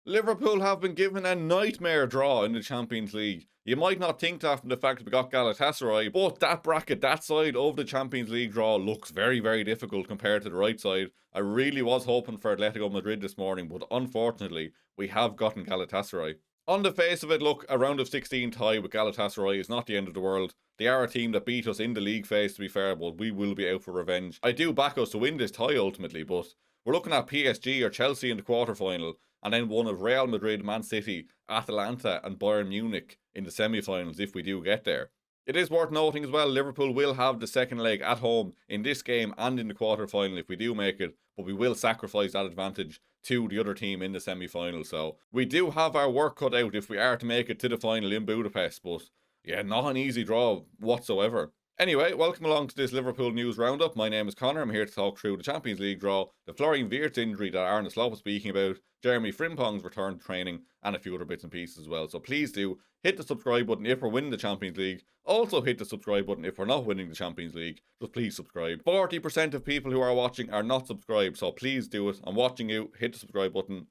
Liverpool have been given a nightmare draw in the Champions League. You might not think that from the fact that we got Galatasaray, but that bracket, that side of the Champions League draw looks very, very difficult compared to the right side. I really was hoping for Atletico Madrid this morning, but unfortunately, we have gotten Galatasaray. On the face of it, look, a round of 16 tie with Galatasaray is not the end of the world. They are a team that beat us in the league phase, to be fair, but we will be out for revenge. I do back us to win this tie ultimately, but we're looking at PSG or Chelsea in the quarter-final, and then one of Real Madrid, Man City, Atalanta and Bayern Munich in the semi-finals if we do get there. It is worth noting as well, Liverpool will have the second leg at home in this game and in the quarter-final if we do make it, but we will sacrifice that advantage to the other team in the semi-final. So we do have our work cut out if we are to make it to the final in Budapest, but yeah, not an easy draw whatsoever. Anyway, welcome along to this Liverpool News Roundup. My name is Conor. I'm here to talk through the Champions League draw, the Florian Wirtz injury that Arne Slot was speaking about, Jeremy Frimpong's return to training, and a few other bits and pieces as well. So please do hit the subscribe button if we're winning the Champions League. Also hit the subscribe button if we're not winning the Champions League. Just please subscribe. 40% of people who are watching are not subscribed, so please do it. I'm watching you. Hit the subscribe button.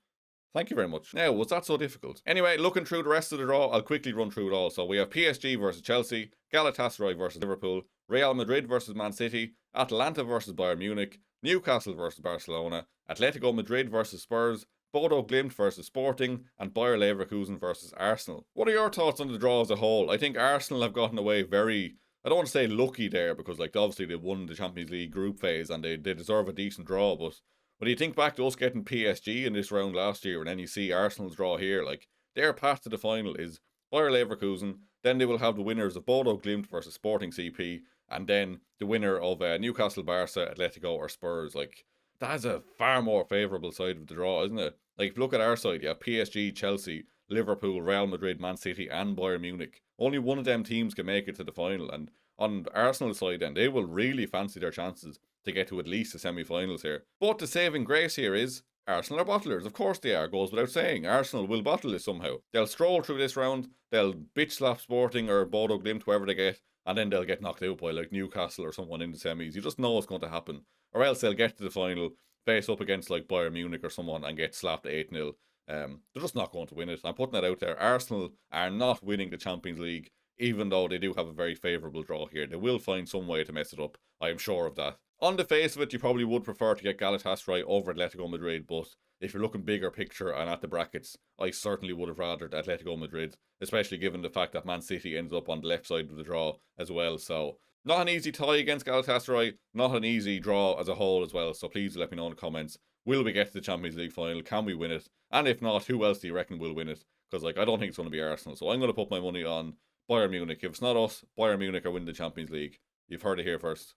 Thank you very much. Now, was that so difficult? Anyway, looking through the rest of the draw, I'll quickly run through it all. So we have PSG versus Chelsea, Galatasaray versus Liverpool, Real Madrid versus Man City, Atalanta versus Bayern Munich, Newcastle versus Barcelona, Atletico Madrid versus Spurs, Bodo Glimt versus Sporting, and Bayer Leverkusen versus Arsenal. What are your thoughts on the draw as a whole? I think Arsenal have gotten away very, I don't want to say lucky there, because like obviously they won the Champions League group phase and they deserve a decent draw, but when you think back to us getting PSG in this round last year, and then you see Arsenal's draw here, like their path to the final is Bayer Leverkusen, then they will have the winners of Bodo Glimt versus Sporting CP, and then the winner of Newcastle, Barca, Atletico or Spurs. Like, that's a far more favourable side of the draw, isn't it? Like, if you look at our side, you have PSG, Chelsea, Liverpool, Real Madrid, Man City and Bayern Munich. Only one of them teams can make it to the final, and on Arsenal's side then, they will really fancy their chances to get to at least the semi-finals here. But the saving grace here is Arsenal are bottlers. Of course they are, goes without saying. Arsenal will bottle this somehow. They'll stroll through this round, they'll bitch slap Sporting or Bodo Glimt, whoever they get, and then they'll get knocked out by like Newcastle or someone in the semis. You just know what's going to happen. Or else they'll get to the final, face up against like Bayern Munich or someone and get slapped 8-0. They're just not going to win it. I'm putting that out there. Arsenal are not winning the Champions League, even though they do have a very favourable draw here. They will find some way to mess it up. I am sure of that. On the face of it, you probably would prefer to get Galatasaray over Atletico Madrid, but if you're looking bigger picture and at the brackets, I certainly would have rathered Atletico Madrid, especially given the fact that Man City ends up on the left side of the draw as well. So, not an easy tie against Galatasaray, not an easy draw as a whole as well. So please let me know in the comments, will we get to the Champions League final? Can we win it? And if not, who else do you reckon will win it? Because like I don't think it's going to be Arsenal. So I'm going to put my money on Bayern Munich. If it's not us, Bayern Munich are winning the Champions League. You've heard it here first.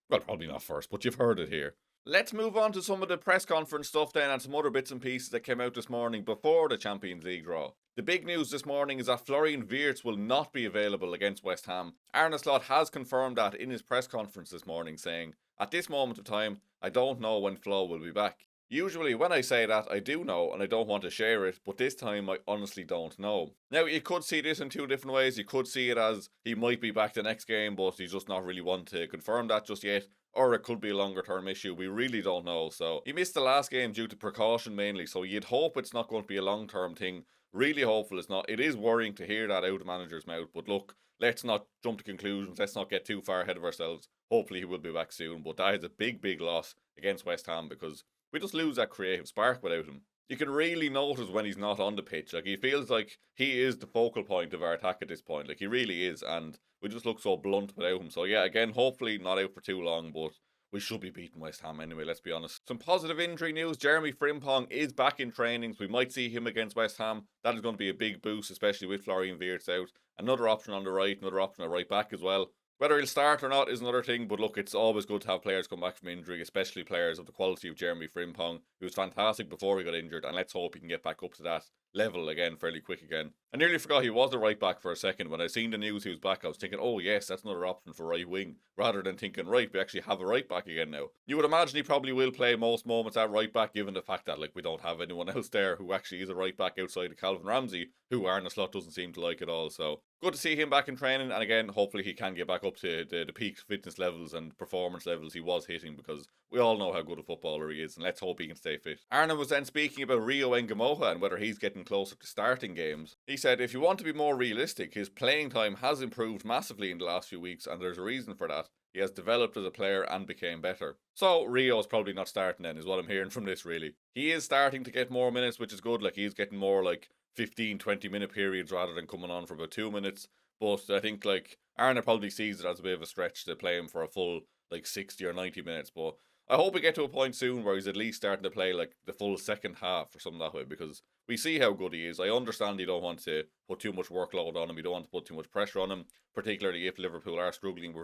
Well, probably not first, but you've heard it here. Let's move on to some of the press conference stuff then and some other bits and pieces that came out this morning before the Champions League draw. The big news this morning is that Florian Wirtz will not be available against West Ham. Arne Slot has confirmed that in his press conference this morning, saying, "At this moment of time, I don't know when Flo will be back. Usually when I say that, I do know and I don't want to share it, but this time I honestly don't know." Now, you could see this in two different ways. You could see it as he might be back the next game, but he's just not really one to confirm that just yet. Or it could be a longer term issue. We really don't know. So he missed the last game due to precaution mainly. So you'd hope it's not going to be a long term thing. Really hopeful it's not. It is worrying to hear that out of the manager's mouth. But look, let's not jump to conclusions. Let's not get too far ahead of ourselves. Hopefully he will be back soon. But that is a big, big loss against West Ham because we just lose that creative spark without him. You can really notice when he's not on the pitch. Like, he feels like he is the focal point of our attack at this point. Like, he really is. And we just look so blunt without him. So yeah, again, hopefully not out for too long, but we should be beating West Ham anyway, let's be honest. Some positive injury news. Jeremy Frimpong is back in trainings. We might see him against West Ham. That is going to be a big boost, especially with Florian Wirtz out. Another option on the right, another option at right back as well. Whether he'll start or not is another thing, but look, it's always good to have players come back from injury, especially players of the quality of Jeremy Frimpong. He was fantastic before he got injured, and let's hope he can get back up to that level again fairly quick again. I nearly forgot he was a right back for a second. When I seen the news he was back, I was thinking, oh yes, that's another option for right wing, rather than thinking, right, we actually have a right back again now. You would imagine he probably will play most moments at right back, given the fact that like we don't have anyone else there who actually is a right back outside of Calvin Ramsey, who Arne Slot doesn't seem to like at all. So good to see him back in training, and again, hopefully he can get back up to the peak fitness levels and performance levels he was hitting, because we all know how good a footballer he is, and let's hope he can stay fit. Arne was then speaking about Rio Ngamoha and whether he's getting closer to starting games. He said, if you want to be more realistic, his playing time has improved massively in the last few weeks, and there's a reason for that. He has developed as a player and became better. So Rio's probably not starting then, is what I'm hearing from this really. He is starting to get more minutes, which is good. Like, he's getting more like 15-20 minute periods rather than coming on for about 2 minutes. But I think like Arne probably sees it as a bit of a stretch to play him for a full like 60 or 90 minutes. But I hope we get to a point soon where he's at least starting to play like the full second half or something that way, because we see how good he is. I understand you don't want to put too much workload on him, you don't want to put too much pressure on him, particularly if Liverpool are struggling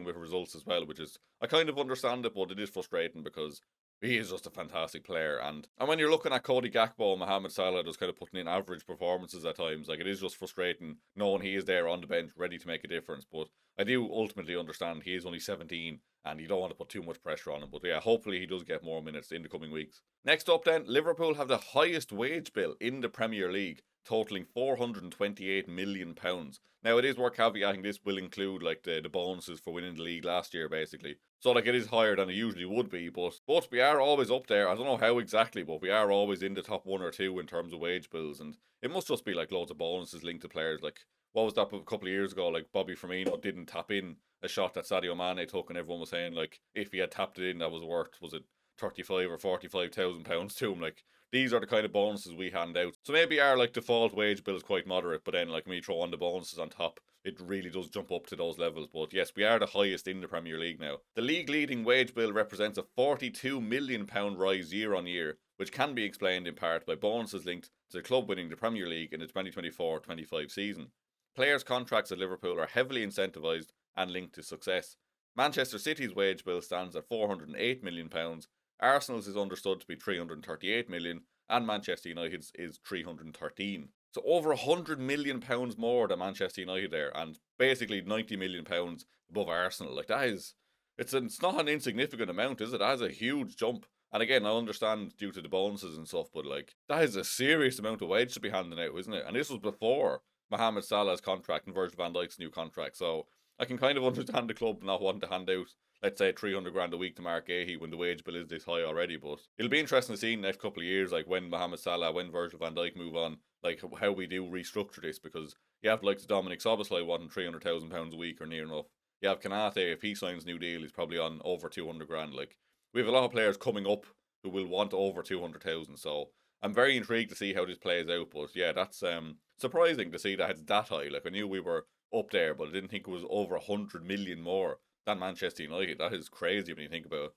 with results as well, which is, I kind of understand it, but it is frustrating because he is just a fantastic player. And when you're looking at Cody Gakpo and Mohamed Salah just kind of putting in average performances at times, like, it is just frustrating knowing he is there on the bench ready to make a difference. But I do ultimately understand he is only 17 and you don't want to put too much pressure on him. But yeah, hopefully he does get more minutes in the coming weeks. Next up then, Liverpool have the highest wage bill in the Premier League, totaling £428 million. Now, it is worth caveating this will include like the bonuses for winning the league last year, basically. So like, it is higher than it usually would be, but we are always up there. I don't know how exactly, but we are always in the top 1 or 2 in terms of wage bills, and it must just be like loads of bonuses linked to players. Like, what was that a couple of years ago? Like, Bobby Firmino didn't tap in a shot that Sadio Mane took, and everyone was saying like, if he had tapped it in, that was worth, was it 35 or 45,000 pounds to him? Like, these are the kind of bonuses we hand out. So maybe our like default wage bill is quite moderate, but then like when you throw on the bonuses on top, it really does jump up to those levels. But yes, we are the highest in the Premier League now. The league leading wage bill represents a £42 million rise year on year, which can be explained in part by bonuses linked to the club winning the Premier League in the 2024-25 season. Players' contracts at Liverpool are heavily incentivised and linked to success. Manchester City's wage bill stands at £408 million, Arsenal's is understood to be 338 million, and Manchester United's is 313. So over £100 million more than Manchester United there, and basically £90 million above Arsenal. Like, that is, it's not an insignificant amount, is it? That is a huge jump. And again, I understand due to the bonuses and stuff, but like, that is a serious amount of wage to be handing out, isn't it? And this was before Mohamed Salah's contract and Virgil van Dijk's new contract. So I can kind of understand the club not wanting to hand out, let's say, 300 grand a week to Mark Gahey when the wage bill is this high already. But it'll be interesting to see in the next couple of years, like when Mohamed Salah, when Virgil van Dijk move on, like how we do restructure this, because you have like Dominic Szoboszlai wanting £300,000 a week or near enough. You have Kanate, if he signs a new deal, he's probably on over 200 grand. Like, we have a lot of players coming up who will want over 200,000. So I'm very intrigued to see how this plays out. But yeah, that's surprising to see that it's that high. Like, I knew we were up there, but I didn't think it was over 100 million more than Manchester United. That is crazy when you think about it.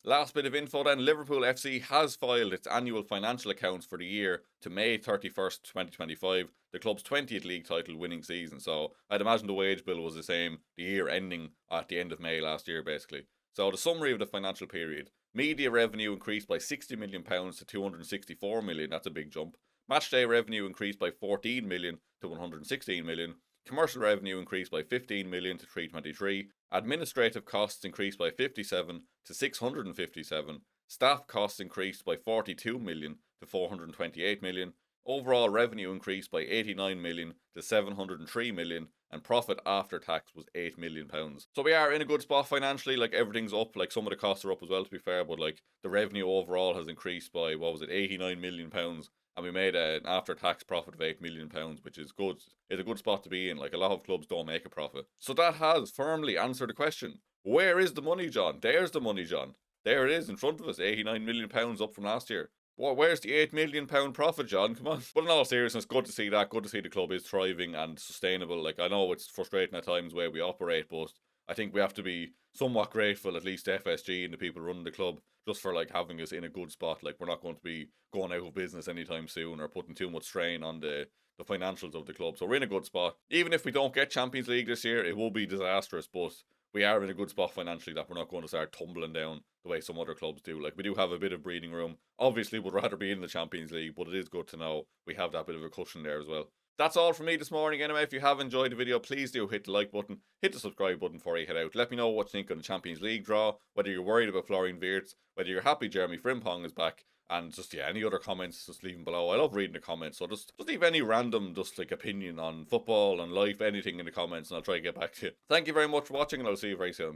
Last bit of info then, Liverpool FC has filed its annual financial accounts for the year to May 31st, 2025, the club's 20th league title winning season. So I'd imagine the wage bill was the same, the year ending at the end of May last year, basically. So the summary of the financial period: media revenue increased by £60 million to £264 million, that's a big jump. Matchday revenue increased by £14 million to £116 million. Commercial revenue increased by £15 million to £323. Administrative costs increased by £57 to £657. Staff costs increased by £42 million to £428 million. Overall revenue increased by £89 million to £703 million, and profit after tax was £8 million. So we are in a good spot financially. Like, everything's up. Like, some of the costs are up as well, to be fair, but like the revenue overall has increased by, what was it, £89 million, and we made an after-tax profit of £8 million, which is good. It's a good spot to be in. Like, a lot of clubs don't make a profit. So that has firmly answered the question: where is the money, John? There's the money, John. There it is in front of us, £89 million up from last year. Where's the £8 million profit, John? Come on. But in all seriousness, good to see that. Good to see the club is thriving and sustainable. Like, I know it's frustrating at times where we operate, but I think we have to be somewhat grateful, at least FSG and the people running the club, just for like having us in a good spot. Like, we're not going to be going out of business anytime soon or putting too much strain on the financials of the club. So we're in a good spot. Even if we don't get Champions League this year, it will be disastrous, but we are in a good spot financially that we're not going to start tumbling down the way some other clubs do. Like, we do have a bit of breathing room. Obviously, would rather be in the Champions League, but it is good to know we have that bit of a cushion there as well. That's all from me this morning anyway. If you have enjoyed the video, please do hit the like button, hit the subscribe button before you head out. Let me know what you think on the Champions League draw, whether you're worried about Florian Wirtz, whether you're happy Jeremy Frimpong is back, and just, yeah, any other comments, just leave them below. I love reading the comments, so just leave any random, just like, opinion on football, on life, anything in the comments, and I'll try to get back to you. Thank you very much for watching, and I'll see you very soon.